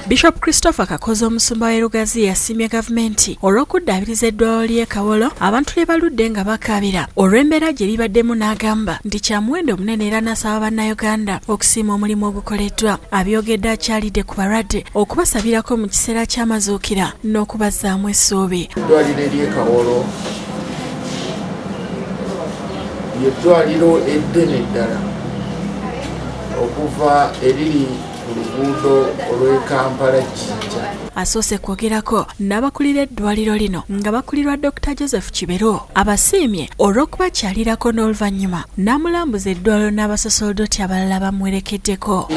Bishop Christopher Kakooza omusumba w'erugazi Asiimye Gavumenti olw'okuddabiriza eddwaliiro ly'e Kawolo abantu lye baludde nga bakaabira olw'embeera gye libaddemu n'agamba nti kya muwendo munene era n'asaba bannayuganda okusiima omulimu ogukoleddwa. Abyogedde akyalidde ku balwadde okubasabirako mu kiseera ky'amazuukira n'okubazzaamu essuubi. Eddwaliro ery'e Kawolo ly'eddwaliro eddene ddala okuva eriri ku luguudo olw'e Kampala Jinja. Asoose kwogerako n'abakulira eddwaliro lino nga bakulirwa Dr. Joseph Kyebando abasiimye olw'okubakyalirako n'oluvannyuma n'amulambuza eddwaliro n'abasaserodoti abalala bamuwerekeddeko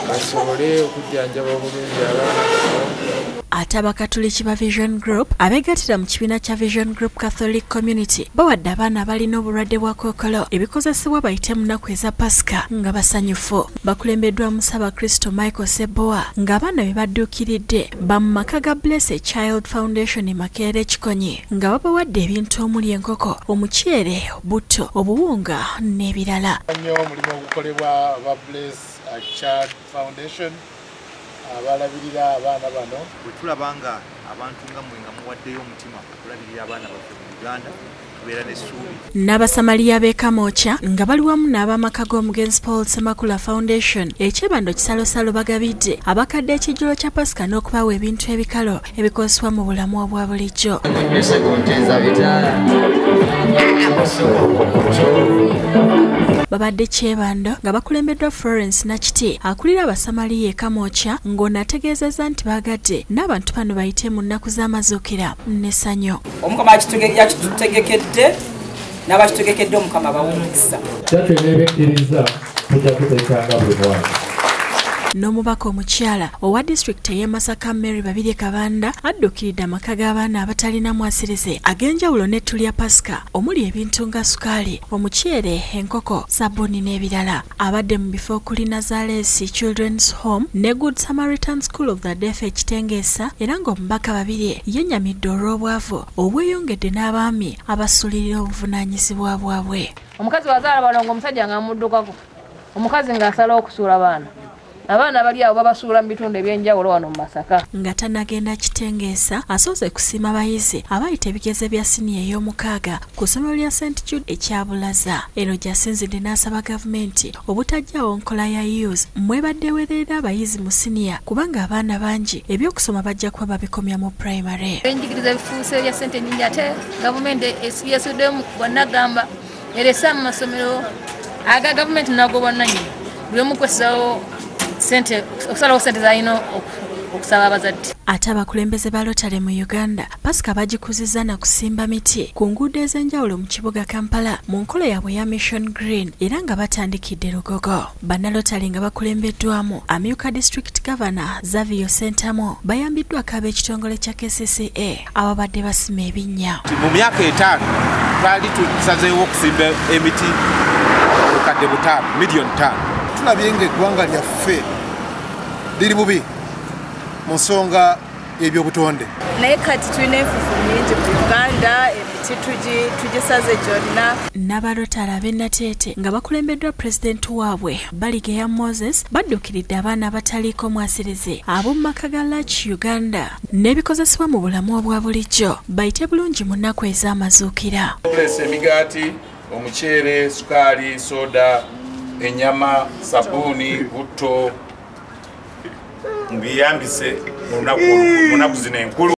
basobole okujjanjaba obulungi abaana. Ate Abakatoliki ba Vision Group abeegattira mu kibiina kya Vision Group Catholic Community bawadde abaana abalina obulwadde bwa kookolo ebikozesebwa bayite mu nnaku eza Pasika nga basanyufu. Bakulembeddwa Musaba Kristo Michael Sebowa ng'abaana be badduukiridde ba mu maka ga Bless a Child Foundation Makerere Kikonyi nga babawadde ebintu omuli enkoko, omuceere, butto, obuwunga n'ebirala. Omulimu ogukolebwa ba Bless a Child Foundation abalabirira abaana bano tulabanga abantu nga mwe nga muwaddeyo omutima okulabirira abaana baffe mu Uganda tubeera n'essuubi. N'abasamaliya b'e Kamoocha nga bali wamu n'ab'amaka g'omugenzi Paul Semakula Foundation Kyebando kisalosalo bagabidde abakadde ekijjulo kya Pasika n'okubawa ebintu ebikalo ebikozesebwa mu bulamu obwa bulijjo. Babadde Kyebando nga bakulembeddwa Florence Nakiti akulira abasamaliya e Kamoocha ng'ono ategeezezza nti baagadde n'abantu bano bayite mu nnaku z'amazuukira n'essanyu. Omukama yakitutegekedde n'abakitutegekedde Omukama bawumukisa. N'omubaka omukyala owa disitulikiti ey'e Masaka Mary Babirye Kabanda addukiridde amaka g'abaana abatalina mwasirize ag'enjawulo n'ettu lya Pasika omuli ebintu nga sukaali, omuceere, enkoko, sabbuuni n'ebirala. Abadde mu bifo okuli Nazareth Children's Home ne Good Samaritan School of the Deaf ekitengeesa era ng'omubaka Babirye yennyamidde olw'obwavu obweyongedde n'abaami abasuulirira obuvunaanyizibwa bwabwe. Omukazi wazaala balongo omusajja ng'amuddukako, omukazi ng'asalawo okusuula abaana. Abaana bali awo babasuula mu bitundu ebyenjawulo wano mu Masaka. Nga tannagenda kitengeesa asoose kusiima abayizi abayita ebigezo bya siniya ey'omukaaga ku ssomero lya St. Jude ekyabulaza. Eno gy'asinzidde n'asaba gavumenti obutajjaawo nkola ya youth mwebadde eweerera abayizi mu siniya kubanga abaana bangi ebyokusoma bajja kuba babikomya mu primary. Enjigiriza bifuuse bya ssente nnyingi ate gavumenti yeesuddemu bwannagamba eresa mu masomero aga gavumenti nago bwannannyini buli omu kwessawo sente okusalawo sente zalina okusaba abazadde. Ate abakulembeze ba Rotary mu Uganda Pasika bagikuzizza na kusimba miti ku nguudo ez'enjawulo mu kibuga Kampala mu nkola yaabwe ya Mission Green era nga batandikidde Lugogo. Bannalotary nga bakulembeddwamu amyuka District Governor Xavier Sentamo bayambiddwako ab'ekitongole kya KCCA ababadde basima ebinnya. Mu myaka 5 twali tusazeewo okusimba emiti obukadde 5 million 5. Tulabye ng'eggwanga lyaffe liri bubi mu nsonga y'ebyobutonde. Naye kati tulina enfuufu nnyingi mu Uganda, emiti tugisaze gyonna. N'abalotale ab'e Nateete nga bakulembeddwa pulezidenti waabwe Baligeya Moses baddukiridde abaana abataliiko mwasirize ab'omu maka ga Lach Uganda n'ebikozesebwa mu bulamu obwa bulijjo bayite bulungi mu nnaku ez'amazuukira. Emigaati, omuceere, sukaali, soda, enyama, sabuni, butto mbiyambise mu nnaku zino enkulu.